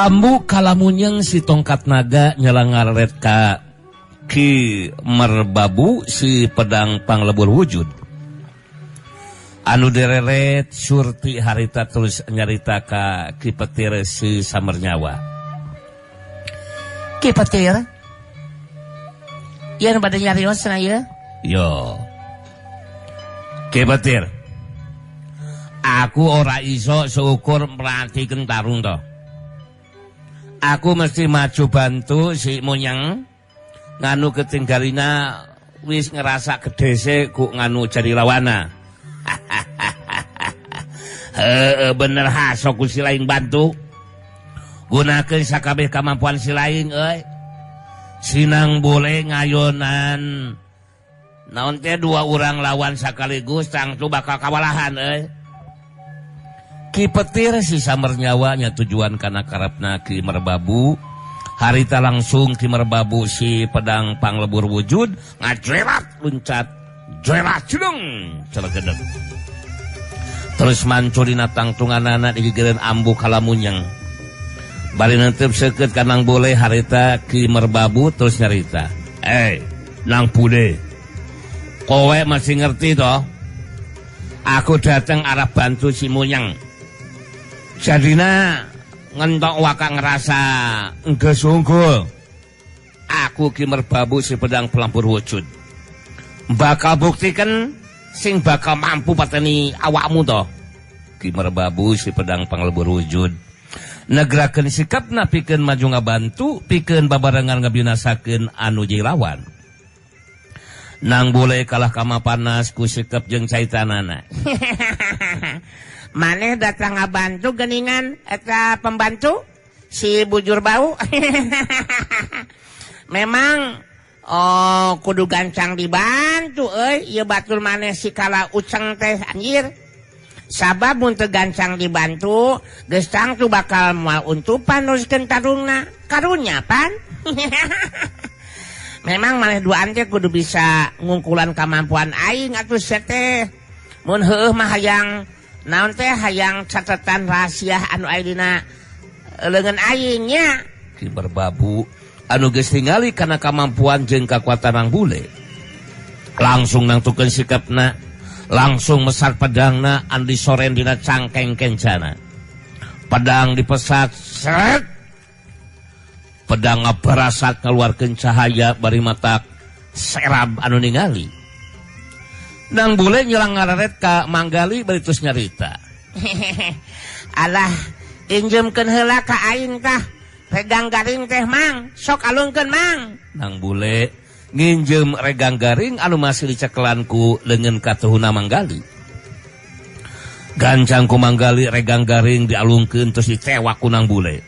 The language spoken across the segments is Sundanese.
Ambu kalamunyeng si tongkat naga nyelang ngaret ka Ki Merbabu si pedang panglebur wujud. Anu dereret surti harita terus nyarita ka Ki Petir si Samernyawa. Ki Petir? Ieu bade nyarios na ieu? Yo. Ki Petir. Aku ora iso seukur meratikeun tarung to. Aku mesti maju bantu si Munyeng nganu ketinggalina wis ngerasa gedese ku nganu jadi lawana. Bener hasok ku si lain bantu. Gunakeun sakabeh kemampuan si lain euy. Sinang boleh ngayonan. Naon teh dua urang lawan sakaligus tangtu bakal kawalahan euy. Ki Petir si Samernyawa nya tujuan kana karepna Ki Merbabu. Harita langsung Ki Merbabu si pedang panglebur wujud ngajrelat luncat jerat cedeng celegedeg. Terus mancurina tangtunganana digigireun ambu kalamunyeng. Bari neuteup seukeut ka Nang Bule harita Ki Merbabu terus nyarita. Nang Bule. Kowe masih ngerti toh? Aku datang arah bantu si Munyeng. Jadina ngentok waka ngerasa enggeus unggul. Aku Ki Merbabu si pedang pelambur wujud. Bakal buktikan sing bakal mampu pateni awakmu toh. Ki Merbabu si pedang panglebur wujud. Negrakeun sikapna pikeun maju ngabantu, pikeun babarengan ngabinasakeun anu jilawan. Nang Bule kalah kama panas ku sikap jeung caitanana. Maneh datang ngabantu geningan eta pembantu si bujur bau. Memang kudu gancang dibantu euy, ieu batur maneh si kala uceng teh anjir. Sabab mun teu gancang dibantu geus tangtu bakal moal untupan nuruskeun tarungna. Karunya pan. Memang maneh duaan teh kudu bisa ngungkulan kemampuan aing atuh teh. Mun heueuh mah hayang naon teh hayang catatan rahasia anu aya dina leungeun aing nya. Ki Merbabu anu geus tingali kana kemampuan jeung kakuatan Nang Bule. Langsung nangtukeun sikapna, langsung mesar pedangna anu disoren dina cangkeng kencana. Pedang dipesat seret. Pedang ngabarasat ngaluarkeun cahaya bari matak serab anu ningali. Nang Bule nyelang ngaret ka Manggali bari terus nyarita. Alah, injemkeun heula ka aing tah. Regang garing teh Mang, sok alungkeun Mang. Nang Bule nginjem regang garing anu masih dicekelan ku leungeun katuhuna Manggali. Gancang ku Manggali regang garing dialungkeun terus ditewak ku Nang Bule.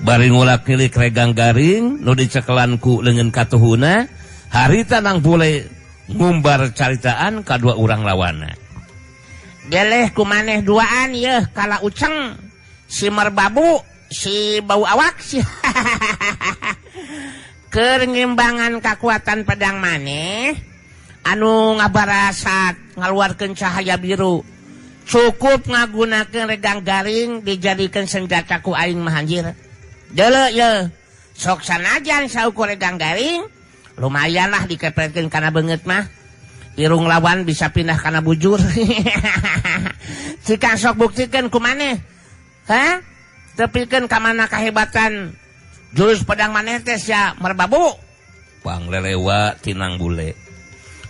Bari ngulak nilik regang garing nu dicekelan ku leungeun katuhuna, harita Nang Bule ngumbar caritaan kadua urang lawana. Deleh kumaneh duaan yeuh kala uceng si Merbabu si bau awak si keur ngimbangan kakuatan pedang maneh anu ngabarasat ngaluarkeun cahaya biru. Cukup ngagunakeun regang garing dijadikeun senjata ku aing mah anjir. Deuleu yeuh sok sanajan saukur regang garing lumayan lah dikepretkeun kana beungeut mah. Irung lawan bisa pindah kana bujur. Cika sok buktikeun kumaneh. Hah? Tepikeun ka mana kahebatan jurus pedang maneh teh sia Merbabu. Panglelewa ti Nang Bule.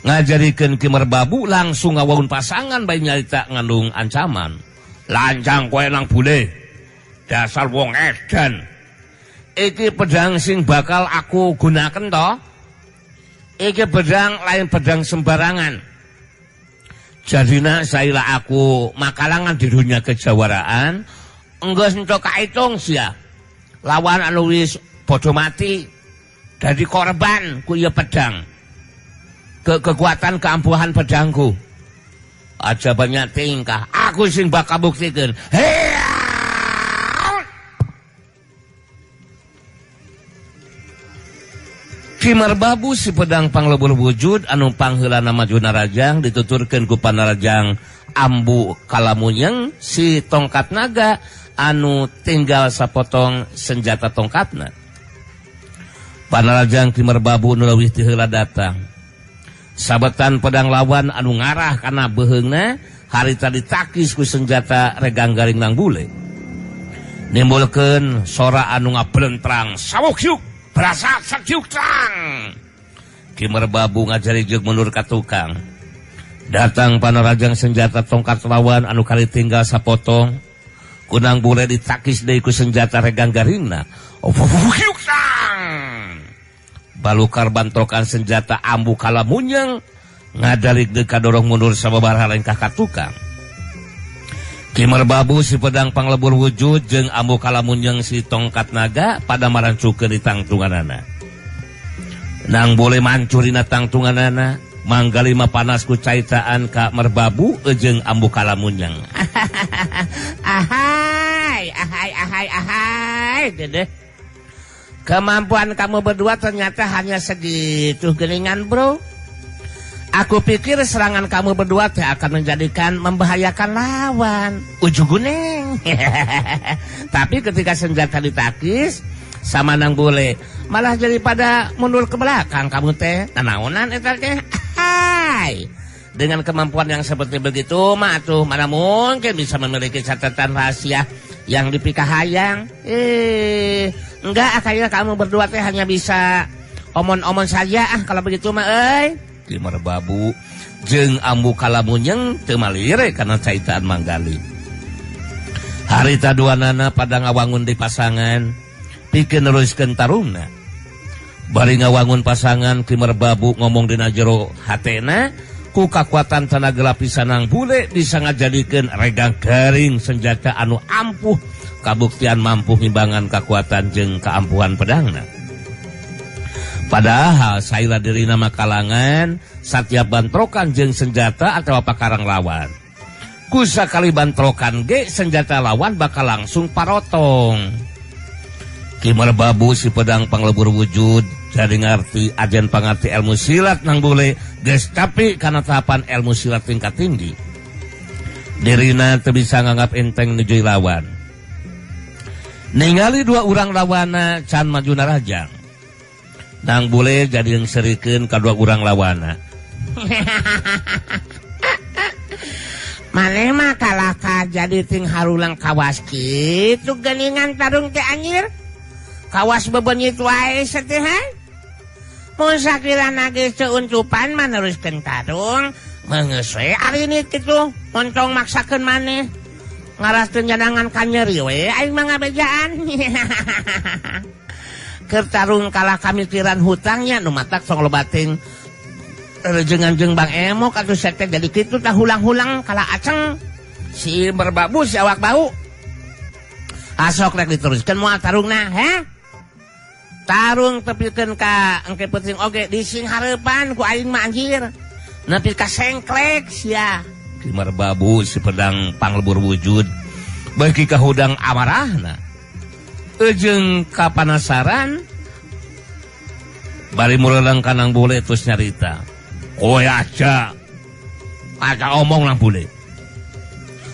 Ngajarikeun Ki Merbabu langsung ngawaun pasangan bae nyarita ngandung ancaman. Lanjang kowe Nang Bule. Dasar wong edan. Iki pedang sing bakal aku gunaken to. Iki pedang lain pedang sembarangan. Jadina saila aku makalangan di dunia kejawaraan enggeus entuk kaitung sia. Lawan anu wis padha mati dadi korban ku ieu pedang. Kekuatan keampuhan pedangku. Aja banyak tingkah. Aku sing bakal buktikeun. Ki Merbabu si pedang panglebur wujud anu pangheulana majuna rajang dituturkeun ku panarajang ambu kalamunyeng si tongkat naga anu tinggal sapotong senjata tongkatna. Panarajang Kimerbabu nu leuwih ti heula datang. Sabetan pedang lawan anu ngarah kana beheungna harita ditakis ku senjata regang garing nang bule. Nimbulkeun sora anu ngaplentrang sawukyuk berasa sakyuk trang. Kimerbabu ngajarijeg mundur ka tukang. Datang panarajang senjata tongkat lawan anu kali tinggal sapotong. Kunang bule ditakis deui ku senjata regang garingna. Sawukyuk trang. Balukar bantrokan senjata ambu kalamunyeng ngadalik deuk kadorong mundur sababaraha lain ka tukang. Kimerbabu si pedang panglebur wujud jeung ambu kalamunyeng si tongkat naga pada marancukeun di tangtunganana. Nang boleh mancurina tangtunganana manggali mah panas ku caitaan ka Merbabu jeung ambu kalamunyeng. Ahai dedeh. Kemampuan kamu berdua ternyata hanya segitu geningan, bro. Aku pikir serangan kamu berdua akan menjadikan membahayakan lawan. Ujuguneng. Tapi ketika senjata ditakis sama nang bule malah jadi pada mundur ke belakang kamu teh. Nanaonan eta teh. Hai. Dengan kemampuan yang seperti begitu mah atuh mana mungkin bisa memiliki catatan rahasia yang dipikah hayang. Enggak, akhirnya kamu berdua teh hanya bisa omon-omon saja kalau begitu mah Kimerbabu jeung ambu kalamunyeng teu malire kana caitaan manggali. Harita duanana pada ngawangun di pasangan pikeun neruskeun tarungna. Bari ngawangun pasangan Kimerbabu ngomong dina jero hatena ku kakuatan tenaga lapisan nang bule bisa ngajadikeun regang garing senjata anu ampuh kabuktian mampu ngimbangan kekuatan jeung keampuhan pedangna. Padahal saila dirina makalangan satiap bantrokan jeung senjata atau pakarang lawan. Ku sakali bantrokan ge senjata lawan bakal langsung parotong. Kimerbabu si pedang panglebur wujud jadi ngarti ajen pangarti ilmu silat nang bule geus tapi kana tahapan ilmu silat tingkat tinggi. Dirina teu bisa nganggap enteng nuju lawan. Ningali dua urang lawana can majuna rajang. Nang bule jadi yang serikeun ka dua urang lawana. Maneh mah kalaka jadi ting harulang kawas kitu geningan tarung teh anyir. Kawas bebenyit wae satehan. Mun sakirana geus teu uncupan mah neruskeun tarung, meungeus we ari ini kitu, montong maksakeun maneh. Ngaraskeun jadangan kanyeri we aing mah ngabejaan. Keur tarung kalah kamikiran hutangnya nu matak song lobating rejengan-jeng Bang Emok atuh sete jadi kitu tah hulang-hulang kalah aceng si Merbabu si awak bau. Asok rek diteruskeun moal tarungna, tarung tepikeun ka engke peuting oge di sing hareupan ku aing mah anjir. Nepi ka sengklek sia. Kimerbabu si pedang panglebur wujud bagi ka hudang amarahna. Jeung kapanasaran bari muleuleung kanang bule terus nyarita. Kowe aja omong lang bule.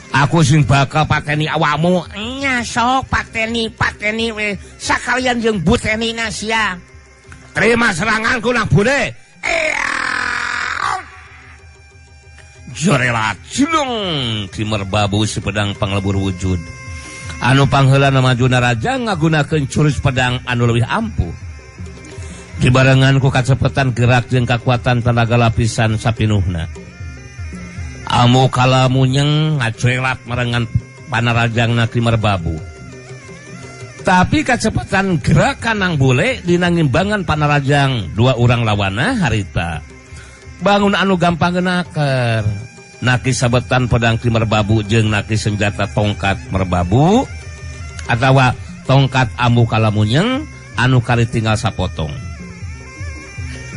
Aku sing bakal pateni awakmu. Nya sok pateni we sakalian jeung butenina sia. Terima seranganku lang bule. Jorela cilung Kimerbabu si pedang panglebur wujud. Anu pangheula majuna raja ngagunakeun curus pedang anu leuwih ampuh. Dibarengan ku kacepetan gerak jeung kakuatan tenaga lapisan sapinuhna. Ambu kalamunyeng ngacuelat marengan panarajangna Kimerbabu. Tapi kacepetan gerakan nang bule dina ngimbangan panarajang dua urang lawana harita. Bangun anu gampang geunaker. Naki sabetan pedang Kimerbabu jeung naki senjata tongkat Merbabu atawa tongkat ambu kalamunyeng anu kali tinggal sapotong.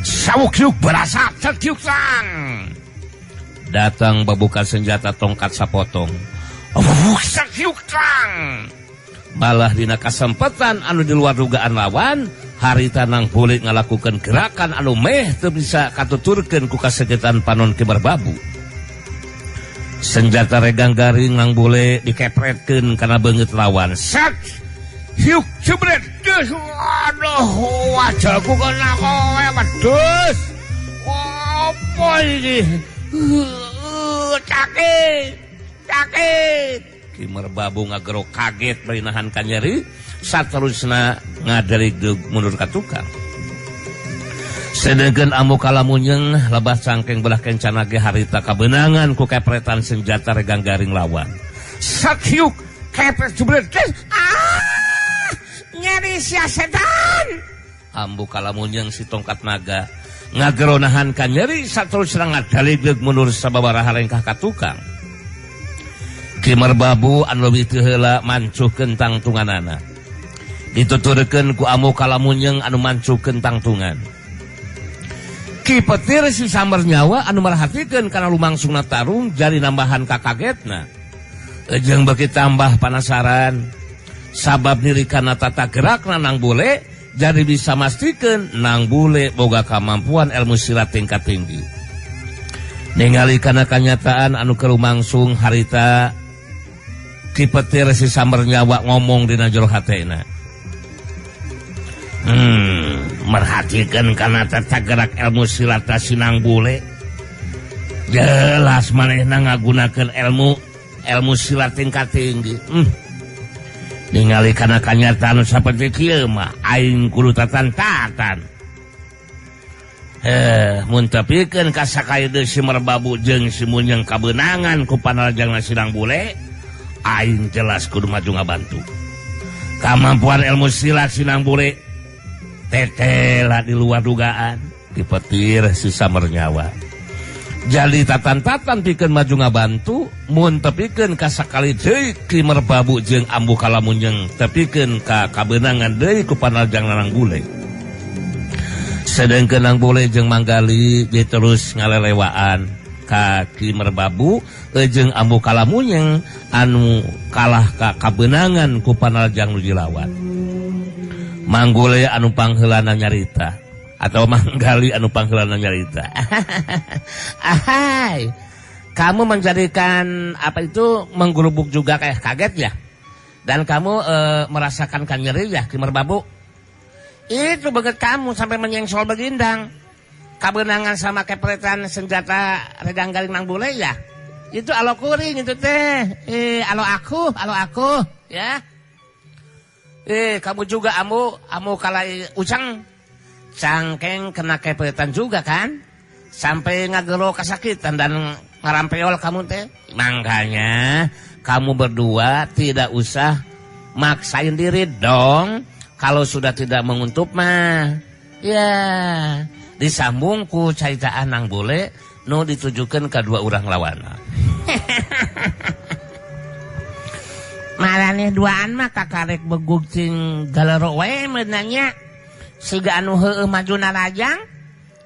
Sawukyuk berasa sakyuk sang. Datang babuka senjata tongkat sapotong. Sakyuk sang. Malah dina kasempatan anu di luar dugaan lawan harita nang bule ngalakukeun gerakan anu meh teu bisa katuturkeun ku kasagetan panon Kimerbabu. senjata regang garing nang boleh dikepretkeun kana beungeut lawan. Sat hiuk jebret geus. Aduh wajahku kena kowe wedhus. Apa ini? Sakit. Ki Merbabu ngagero kaget bari nahan ka nyeri, saterusna ngadarig mundur ka tukang. Sedengkeun Ambu Kalamunyeng lebah cangkeng belah kencana ge harita kabeunangan ku kepretan senjata regang garing lawan. Sakyuk kepret jebret. Nyeri sia setan. Ambu Kalamunyeng si tongkat naga ngagero nahan ka nyeri, saterusna ngadalig mundur sababaraha rengkah ka tukang. Ki Merbabu anu leuwih teu heula mancuhkeun tangtunganana. Dituturkeun ku Ambu Kalamunyeng anu mancuhkeun tangtungan. Ki Petir si Samar Nyawa anu merhatikeun kana lumangsungna tarung jari nambahan kakagetna. Jeung beuki tambah panasaran sabab nirikana tata gerakna Nang Bule jadi bisa mastikeun Nang Bule boga kamampuan ilmu silat tingkat tinggi. Ningali kana kanyataan anu kelumangsung harita Ki Petir si Samar Nyawa ngomong dina jero hatena. Merhatikeun kana tata gerak ilmu silat si Nang Bule. Jelas manehna ngagunakeun ilmu silat tingkat tinggi. Ningali kana kanyataan saperti kieu mah aing kudu tatantatan. Mun tepikeun ka sakayeudeung si Merbabu jeung si Munyeng kabeunangan ku panalajangna si Nang Bule, aing jelas kudu maju ngabantu. Kamampuan ilmu silat si Nang Bule tetela di luar dugaan. Ki Petir si Samar Nyawa jadi tatan-tatan pikeun maju ngabantu, mun tepikeun ka sakali deui Ki Merbabu jeung Ambu Kalamunyeng tepikeun ka kabeunangan deui ku panalajangna Nang Bule. Sedengkeun Nang Bule jeung Manggali dia terus ngalelewaan ka Ki Merbabu jeung Ambu Kalamunyeng anu kalah ka kabeunangan ku panalajang nu dilawan. Manggule anu pangheulana nyarita atau Manggali anu pangheulana nyarita. Ahai, kamu menjadikan apa itu menggerubuk juga kayak kaget ya? Dan kamu merasakan kan nyeri ya Ki Merbabu? Itu banget kamu sampai menyengsol begindang. Kabenangan sama kepretan senjata regang garing Nang Bule ya? Itu alo kuring itu teh. Alo aku ya. Kamu juga amu kalai ucang cangkeng kena kepretan juga kan? Sampai ngagero kesakitan dan ngarampeol kamu teh. Makanya kamu berdua tidak usah maksain diri dong. Kalau sudah tidak menguntup mah ya disambung ku caitaan Nang Bule nu ditujukan ke dua urang lawana. Marane duaan mah kakarek begug cing galero wae menanya siga anu heueuh majuna rajang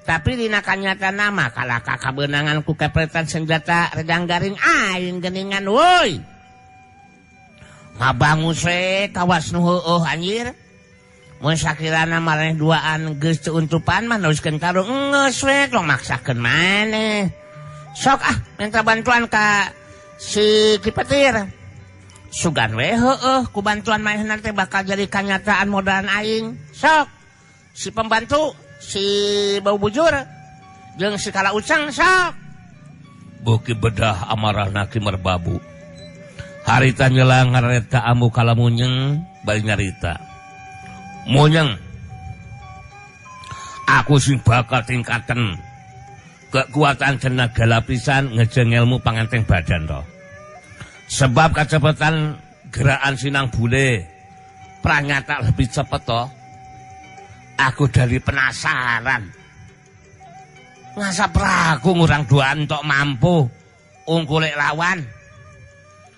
tapi dina kanyatana mah kalah kabeunangan ku kepretan senjata regang garing aing geuningan woi. Ngabangus we kawas nu heueuh anjir. Mun sakirana maraneh duaan geus teu untupan mah neruskeun karung geus we tong maksakeun maneh. Sok minta bantuan ka si Ki Petir. Sugan we heueuh ku bantuan manehna teh bakal jadi kanyataan modalan aing. Sok si pembantu si Bau Bujur jeung si Kala Ucang sok. Beuki bedah amarahna Ki Merbabu. Harita nyelang ngareta Ambu Kalamunyeng bari nyarita. Munyeng, aku sing bakal tingkaten kekuatan tenaga lapisan ngejeng ilmu pangenteng badan toh. Sebab kecepatan gerakan si Nang Bule pranyata lebih cepet toh. Aku dari penasaran. Ngasa praku ngurang duaan tok mampu ungkulek lawan.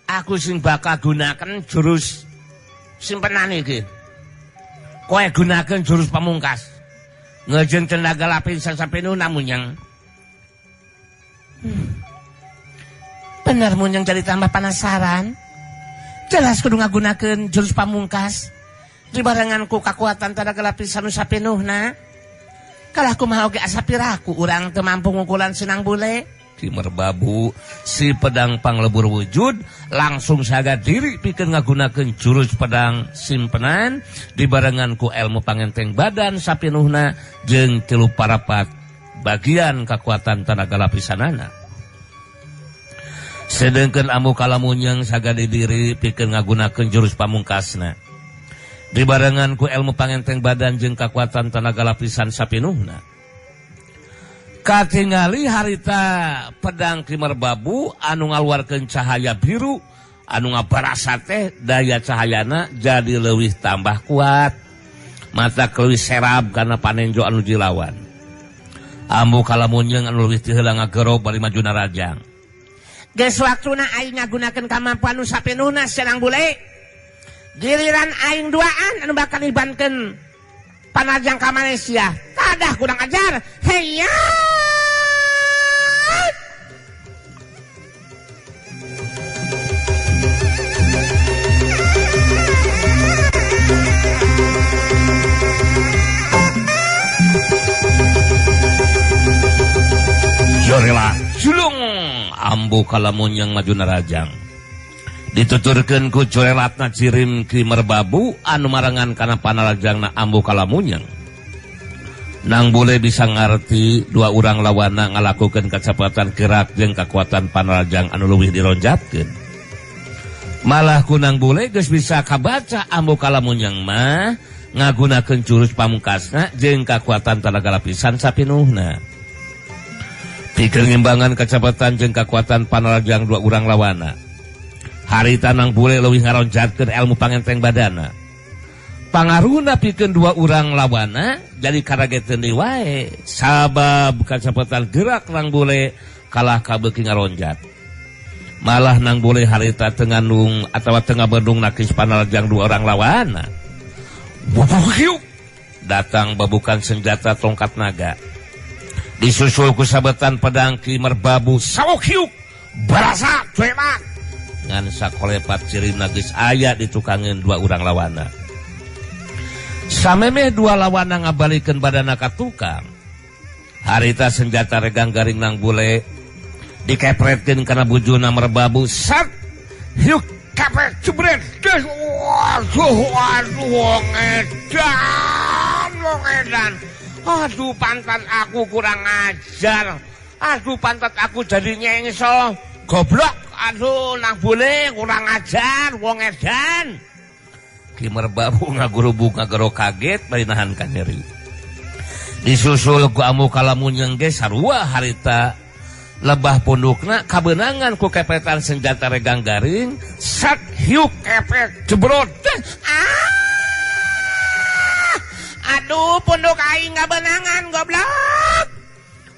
Aku sing bakal gunakan jurus simpenan iki. Kowe gunakan jurus pamungkas. Ngejeng tenaga lapisan sapenuh Munyeng. Bener Munyeng jadi tambah penasaran. Jelas kudu ngagunakeun jurus pamungkas. Di barenganku kakuatan tenaga lapisan sapenuhna. Kalah kumaha oge asa piraku urang teu mampu ngukulan si Nang Bule. Ki Merbabu si pedang panglebur wujud langsung saga diri pikeun ngagunakeun jurus pedang simpenan dibarengan ku ilmu pangenteng badan sapinuhna jeung 3 parapat bagian kekuatan tenaga lapisanana. Sedengkeun Ambu Kalamunyang saga diri pikeun ngagunakeun jurus pamungkasna dibarengan ku ilmu pangenteng badan jeung kekuatan tenaga lapisan sapinuhna. Katingali harita pedang Ki Merbabu anu ngaluarkeun cahaya biru anu ngabarasa teh daya cahayana jadi leuwih tambah kuat mata leuwih serab kana panenjo anu dilawan. Ambu Kalamunyang anu leuwih teu heula ngagero bari majuna rajang. Geus waktuna aing ngagunakeun kamampuan nu sapinuhna Senang Bule. Giliran aing duaan anu bakal ibankeun panajang ka Malaysia. Tadah kurang ajar. Heya. Jorela julung Ambu Kalamunyang majuna rajang. Dituturkeun ku corelatna cirim Ki Merbabu anu marangan kana panalajangna Ambu Kalamunyang. Nang Bule bisa ngarti 2 urang lawana ngalakukeun kacepatan gerak jeung kekuatan panalajang anu leuwih dironjatkeun. Malah ku Nang Bule geus bisa kabaca Ambu Kalamunyang mah ngagunakeun jurus pamungkasna jeung kekuatan tenaga lapisan sapinuhna. Pikeun ngimbangan kecepatan jeung kekuatan panalajang 2 urang lawana. Harita Nang Bule leuwih ngaronjatkeun ilmu pangenteng badana. Pangaruhna pikeun 2 urang lawana jadi karageteun deui wae sabab kecepatan gerak Nang Bule kalah kabeuki ngaronjat. Malah Nang Bule harita teu ngandung atawa teu ngabendung nakis panalajang 2 urang lawana. Bubuhiuk datang babukan senjata tongkat naga. Disusul ku sabetan pedang Ki Merbabu sawokyuk barasa cuemat ngan sakolepat cirina geus aya ditukangeun 2 urang lawana. Samemeh 2 lawana ngabalikeun badana ka tukang. Harita senjata regang garing Nang Bule dikepretkeun kana bujuna Merbabu sat hiuk kepret jebret waduh ngedan aduh pantat aku kurang ajar, aduh pantat aku jadi nyengso goblok, aduh Nang Bule kurang ajar wong edan. Ki Merbabu ngagurubuk ngagero kaget bari nahan ka nyeri. Disusul ku Ambu Kalamunyang ge sarua harita lebah pundukna kabeunangan ku kepetan senjata regang garing sat hiuk kepet jebrot. Aduh punduk aing ngabeunangan goblok.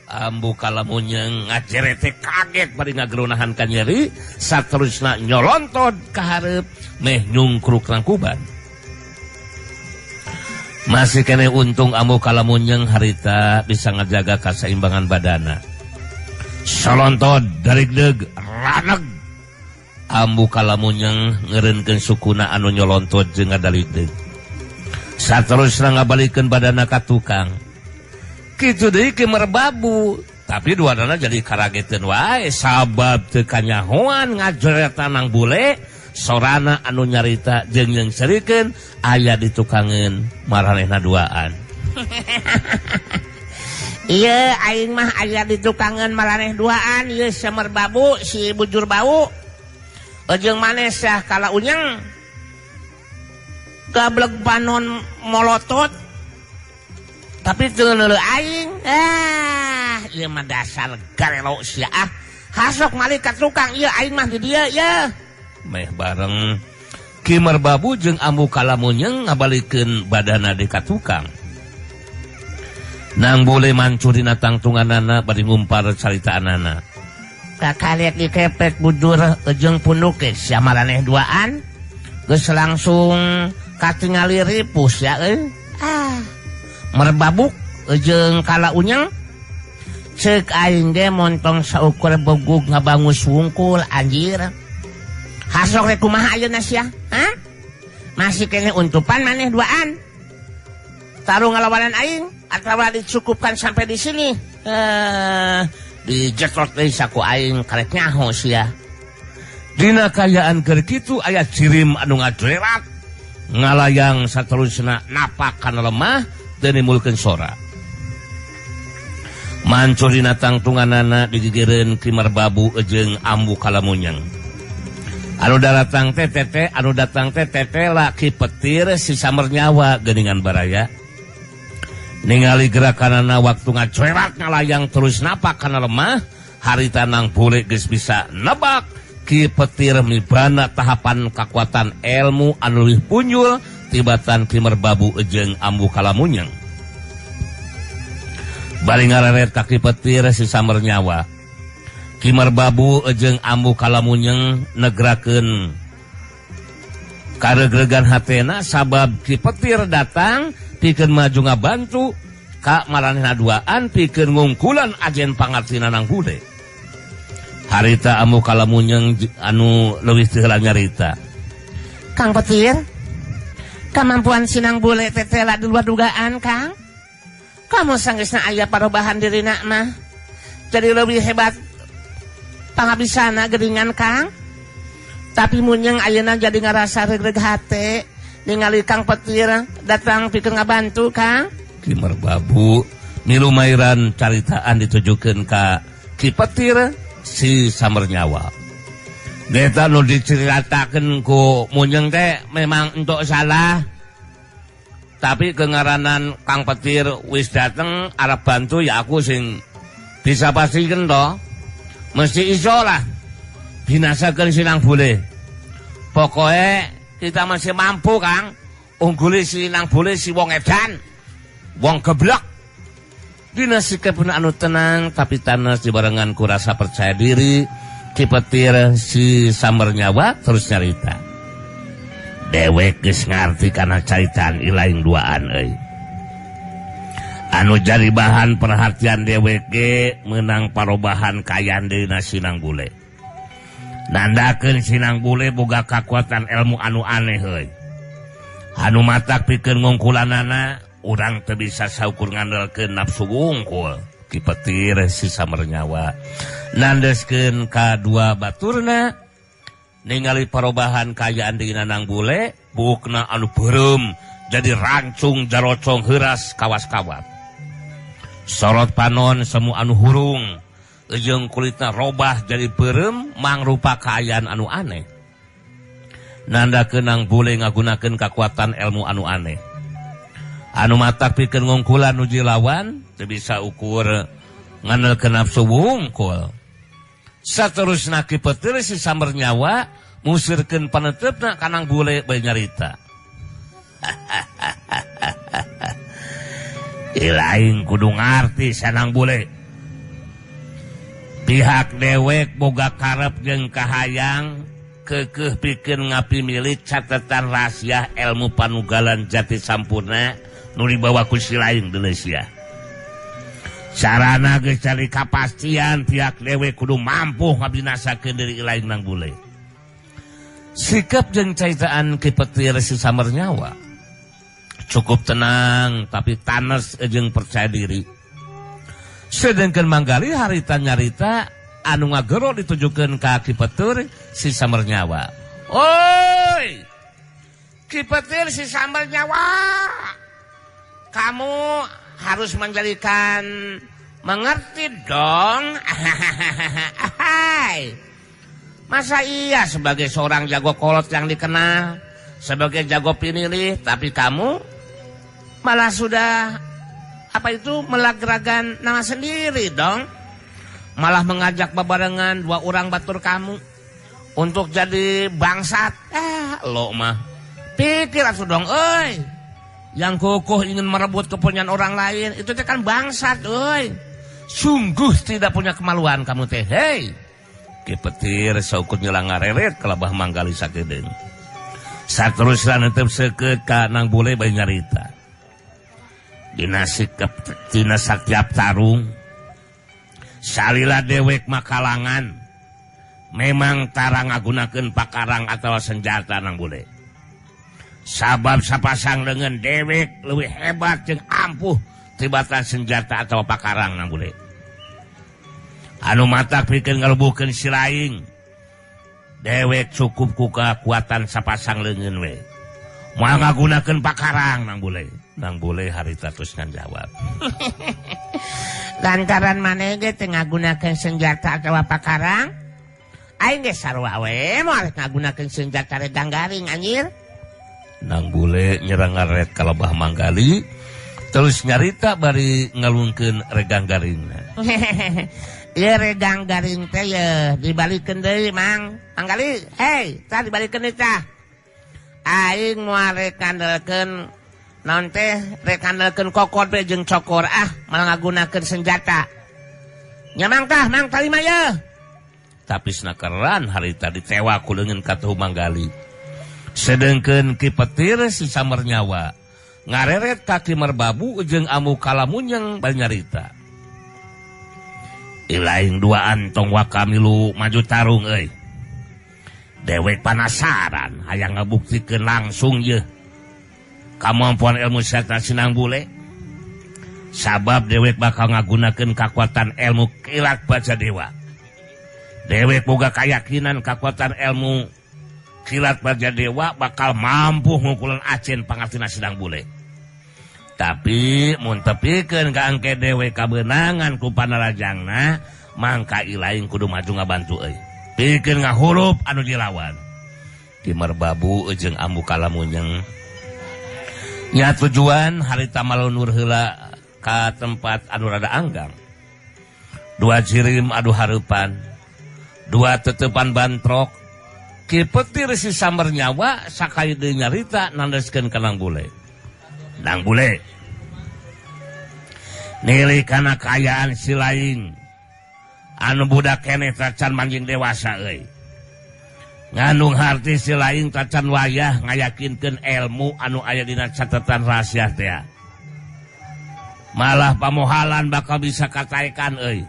Ambu Kalamunyang ngacerete kaget bari ngagero nahan ka nyeri saterusna nyolontod ka hareup meh nyungkruk rangkuban. Masih kene untung Ambu Kalamunyang harita bisa ngajaga kaseimbangan badana. Solontod dari deg raneg. Ambu Kalamunyang ngeureunkeun sukuna anu nyolontod jeung ngadaligdeug. Saterusna ngabalikeun badana ka tukang. Kitu deui Ki Merbabu, tapi duadana jadi karageteun wae sabab teu kanyahoan ngajoretan Nang Bule. Sorana anu nyarita jeung nyengserikeun aya ditukangeun maranehna duaan. Iya aing mah aya ditukangeun maraneh duaan ieu si Merbabu si bujur bau. Jeung maneh sah kala unyang gablek panon molotot tapi teu neuleuh aing. Ieu mah dasar garelo sia hasok malik ka tukang ieu aing mah di dieu ye. Meh bareng Ki Merbabu jeung Ambu Kalamunyang ngabalikeun badana di ka tukang. Nang Bule mancur dina tangtunganana bari ngumpar caritaanana. Kakaliat dikepet bujur jeung punduk ge sia maraneh duaan geus langsung katingali ripus ya euy. Merbabu jeung kala unyang ceuk aing ge montong saukur bogug ngabangus wungkul anjir. Hasok rek kumaha ayeuna sia? Masih kene untupan maneh duaan. Taruh ngalawanan aing atawa dicukupkan sampai di sini. dijetrot deui saku aing karek nyaho sia. Dina kayaan keur kitu aya cirim anu ngajlerat ngalayang saterusna napak kana lemah teu nimulkeun sora. Mancur dina tangtunganana digigireun Kimar Babu jeung Ambu Kalamunyang. Anu datang tete laki petir si Samarnyawa geuningan baraya. Ningali gerakanana waktu ngacwerat ngalayang terus napak kana lemah, harita nang bule geus bisa nebak Ki Petir mibana tahapan kakuatan ilmu anu leuwih punjul tibatan Kimar Babu jeung Ambu Kalamunyang. Bari ngareret ka Ki Petir si Samarnyawa. Kimar Babu jeung Ambu Kalamunyang negrakeun karegregan hatena sabab Ki Petir datang pikeun maju ngabantu ka maranehna duaan pikeun ngungkulan ajen pangartina nang bude. Harita Ambu Kalamunyang anu leuwih teu heula nyarita. Kang Petir, kamampuan sinang bule teh la dugaan Kang. Kamu sanggeusna aya parobahan dirina mah. Jadi lebih hebat pangabisana geuningan Kang. Tapi munyeng ayeuna jadi ngarasa regreg hate ningali Kang Petir datang pikeun ngabantu Kang. Kimar Babu milu mairan caritaan ditujukeun ka Ki Petir si Samarnyawa. Deta nu diceritakeun ku munyeng teh memang entuk salah. Tapi kengaranan Kang Petir wis dateng arep bantu ya aku sing bisa pastikan toh. Mesti iso lah binasakeun sinang bule. Pokoke kita masih mampu Kang ungguli sinang bule si wong edan, wong geblek. Dina sikapna anu tenang tapi tanes dibarengan ku rasa percaya diri, Ki Petir si Samarnyawa terus nyarita. Dewek geus ngarti kana caritaan ilaing duaan euy. Anu jadi bahan perhatian dewek ge meunang parobahan kayan deuna sinang bule. Nandakeun sinang bule boga kakuatan ilmu anu aneh euy. Anu matak pikeun ngungkulanana urang teu bisa saukur ngandelkeun nafsu wungkul. Ki Petir si Samarnyawa nandeskeun ka dua baturna ningali parobahan kayaan dina nang bule bukna anu beureum jadi rancung jarocong heuras kawas-kawat. Sorot panon semu anu hurung jeung kulitna robah jadi beureum mangrupa kaayaan anu aneh. Nandakeun nang bule ngagunakeun kakuatan ilmu anu aneh. Anu matak pikeun ngungkulan nuju lawan teu bisa ukur ngandelkeun nafsu wungkul. Saterusna Ki Petir si Samarnyawa musirkeun panetepna kanang bule bae nyarita. Ilaing kudu ngarti sanang bule. Pihak dewek boga karep jeung kahayang keukeuh pikeun ngapimili catetan rahasia ilmu panugalan jati sampurna nu dibawa ku si lain deuleu sia. Sarana geus cari kapastian pihak dewek kudu mampu ngabinasakeun diri ilaing nang bule. Sikap jeung caitaan Ki Petir si Samarnyawa cukup tenang tapi tanes jeung percaya diri. Sedengkeun manggali harita nyarita anu ngagero ditujukeun ka Ki Petir si Samarnyawa. Oi! Ki Petir si Samarnyawa. Kamu harus menjadikan mengerti dong. Masa iya sebagai seorang jago kolot yang dikenal sebagai jago pinilih, tapi kamu malah sudah melagragan nama sendiri dong. Malah mengajak bebarengan dua orang batur kamu untuk jadi bangsat. Lo mah pikir atuh dong, yang kokoh ingin merebut kepunyaan orang lain itu kan bangsat, sungguh tidak punya kemaluan kamu teh. Hei, Ki Petir saukut nyelang ngareret kelabah manggali sakedeung. Saterusna netep seukeut ka nang bule bae nyarita. Dina satiap tarung salila dewek makalangan memang tara ngagunakeun pakarang atawa senjata nang bule. Sabab sapasang dengan dewek lebih hebat jeung ampuh tibatan senjata atau pakarang nang bule. anu matak pikeun ngaleubuhkeun si laing dewek cukup ku kekuatan sapasang leungeun we moal ngagunakeun pakarang nang bule harita terus ngajawab lantaran maneh ge teu ngagunakeun senjata atawa pakarang aing ge sarua we moal ngagunakeun senjata regang garing anjir. Nang bule nyerang ngaret kalebah manggali terus nyarita bari ngalungkeun regang garingna. Ieu regang garing teh ye dibalikeun deui Mang Manggali. Hei, tah dibalikeun deui tah. Aing moal rek kandelkeun naon teh rek kandelkeun kokor be jeung cokor malah ngagunakeun senjata. Nya Mang tah, Mang tarima ye. Tapi snakeran harita ditewa ku leungeun katuh Manggali. Sedengkeun Ki Petir si Samer nyawa ngareret kaki merbabu jeung amu kalamunyang bari nyarita. Ilaing duaan tong wakamilu maju tarung euy. Dewek panasaran hayang ngabuktikeun langsung ye kamampuan ilmu satra Sinang Bule. Sabab dewek bakal ngagunakeun kakuatan ilmu kilat baja dewa. Dewek boga kayakinan kakuatan ilmu kilat baja dewa bakal mampu ngukulan acen pangartina Sinang Bule. Tapi mun tepikeun ka engke dewek kabeunangan ku panarajangna mangka ilaing kudu maju ngabantu euy. Pikeun ngahurup anu dilawan. Ti merbabu jeung ambu kalamunyang nya tujuan harita malunur heula ka tempat anu rada anggang. Dua jirim adu hareupan, dua tetepan bantrok. Ki Petir si Samer nyawa sakali deui nyarita nandeskeun ka Nang Bule. Nang Bule, nilai kana kayaan si laing anu budak keneh tacan manjing dewasa euy. Ngandung harti si laing tacan wayah ngayakinkeun ilmu anu aya dina catatan rahasia teh. Malah pamohalan bakal bisa kataekan euy.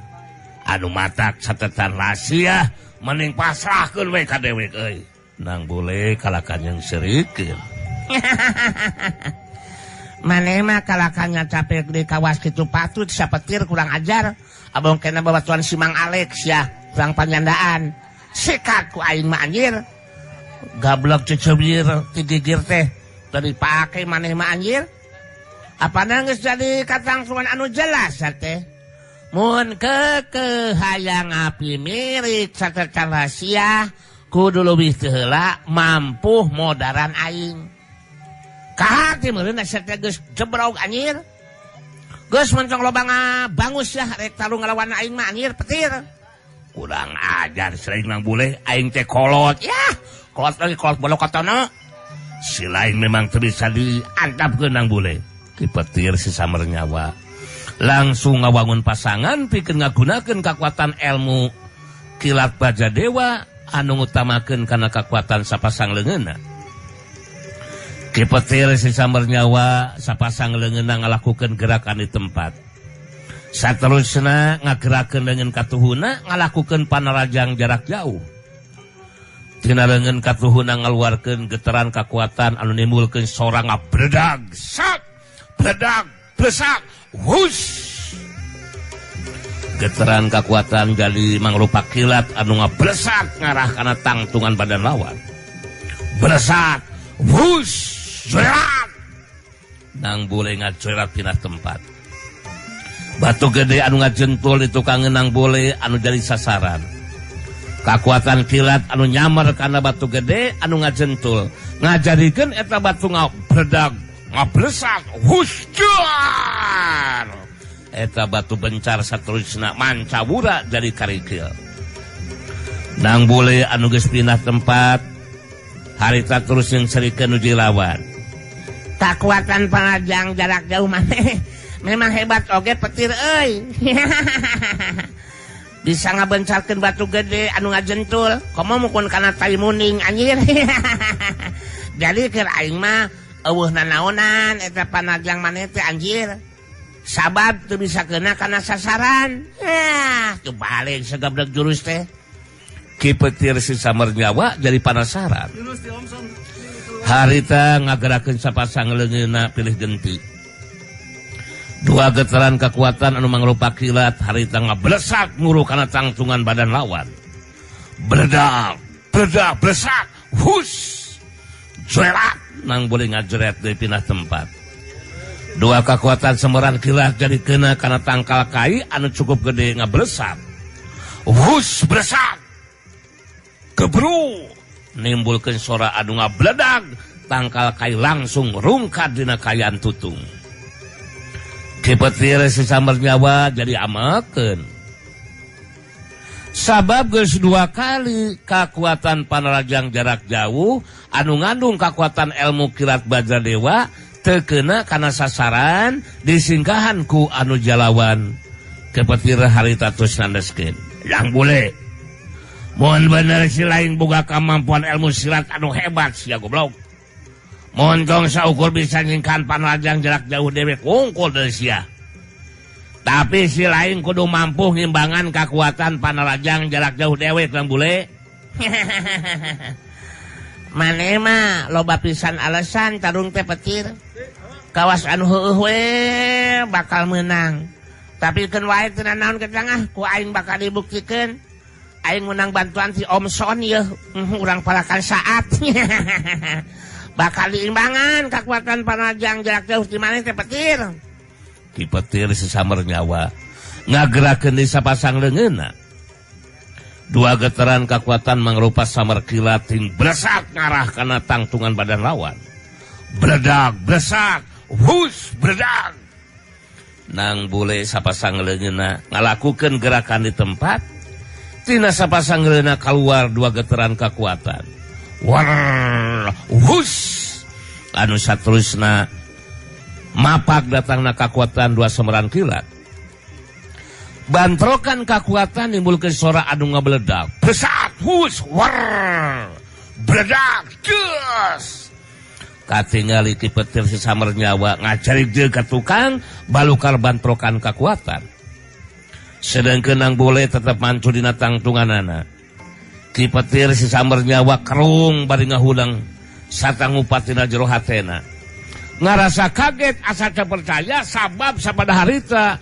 Anu matak catatan rahasia mending pasrahkeun we ka dewek euy. Nang Bule kalakan yang serikeun. Maneh mah kalakannya capek di kawas kitu patut sa Petir kurang ajar. Abang kena babatuan si Mang Alex ya, kurang panyandaan. Sikat ku aing mah anjir. Gablok cecebir tigigir teh teu dipake maneh mah anjir. Apana geus jadi katangsungan anu jelas teh. Mun kekeh hayang api mirik catatan rahasia kudu leuwih teu heula mampu modaran aing. Kahati meureun asa teh geus jebrog anjir. Geus mencong loba ngabangus ya rek talu ngalawan aing mah anjir Petir. Kurang ajar selain Nang Bule aing teh kolot. Yah, kolot lagi kolot bolokotona. Si lain memang teu bisa diantapkeun Nang Bule. Ki Petir si Samer nyawa langsung ngawangun pasangan pikeun ngagunakeun kakuatan ilmu kilat baja dewa anu ngutamakeun kana kakuatan sapasang leungeunna. Ki Petir si Samer nyawa sapasang leungeunna ngalakukeun gerakan di tempat. Saterusna ngagerakeun leungeun katuhuna ngalakukeun panarajang jarak jauh. Tina leungeun katuhuna ngaluarkeun getaran kakuatan anu nimbulkeun sorang ngabredag, sak, bredag, blesak, wush. Getaran kakuatan jadi mangrupa kilat anu ngablesak ngarah kana tangtungan badan lawan. Blesak, wush. Jorat. Nang Bule ngajorat pindah tempat. Batu gede anu ngajentul di tukangeun Nang Bule anu jadi sasaran. Kakuatan kilat anu nyamar kana batu gede anu ngajentul ngajadikeun eta batu ngabredag ngablesak husjar. Eta batu bencar saterusna mancabura jadi karikil. Nang Bule anu geus pindah tempat harita terus yang serikeun nuju lawan. Kakuatan panajang jarak jauh maneh memang hebat oge Petir euy. Bisa ngabencarkeun batu gede anu ngajentul komo mukun kana tai muning anjir. Jadi keur aing mah eueuhna naonan eta panajang maneh teh anjir. Sabab teu bisa keuna kana sasaran. Teu balik sagabdag jurus teh. Ki Petir si Samer nyawa jadi penasaran. Harita ngagerakeun sapasang leungeunna pilih genti. Dua getaran kekuatan anu mangrupa kilat harita ngablesak nguruh kana tangtungan badan lawan. Bledak, bledak, blesak, hus, jerat, nang boleh ngajeret dari pindah tempat. Dua kekuatan semeran kilat jadi kena karena tangkal kai anu cukup gede ngablesak. Hus, blesak, kebru, nimbulkeun sora anu ngabledak, tangkal kai langsung rungkat dina kayan tutung. Kipetir sesamar nyawa jadi amakeun. Sabab geus dua kali kekuatan panarajang jarak jauh anu ngandung kekuatan ilmu kilat Bajadewa teu keuna kana sasaran disinggahan ku anu jalawan. Kipetir harita tos nandeskeun. Yang boleh. Mohon bener si lain boga kemampuan ilmu silat anu hebat sia goblok. Mohon gong saukur bisa nyingkan panarajang jarak jauh dewek wungkul dari sia. Tapi si lain kudu mampu ngimbangan kekuatan panarajang jarak jauh dewek lang bule. Mane mah loba pisan alasan tarung teh petir. Kawas anu heueuh we bakal menang. Tapi keun wae teu naon ketengah ku aing bakal dibuktikeun. Aing menang bantuan si Om Son yeuh. Urang palakan saat. Bakal diimbangan kekuatan panarajang jarak jauh di mana teh petir. Ki petir sesamar nyawa ngagerakeun di sapasang leungeunna. Dua getaran kekuatan mangrupa samar kilat ting blesak ngarah kana tangtungan badan lawan. Bledak, blesak, hus, bledak. Nang bule sapasang leungeunna ngalakukeun gerakan di tempat. Tina sapasang leungeunna kaluar dua getaran kekuatan. War, hus, anu saterusna mapak datangna kekuatan dua semeran kilat. Bantrokan kekuatan nimbulkeun sora anu ngabeledak. Besat, hus, war, beledak, geus. Katingali ti petir sesamar nyawa ngacarigdeul ka tukang balukar bantrokan kekuatan. Sedengkeun nang boleh tetep mancu dina tangtunganana. Ki petir sesamar nyawa kerung bari ngahulang satangupat dina jero hatena. Ngarasa kaget asa teu percaya sabab sabada harita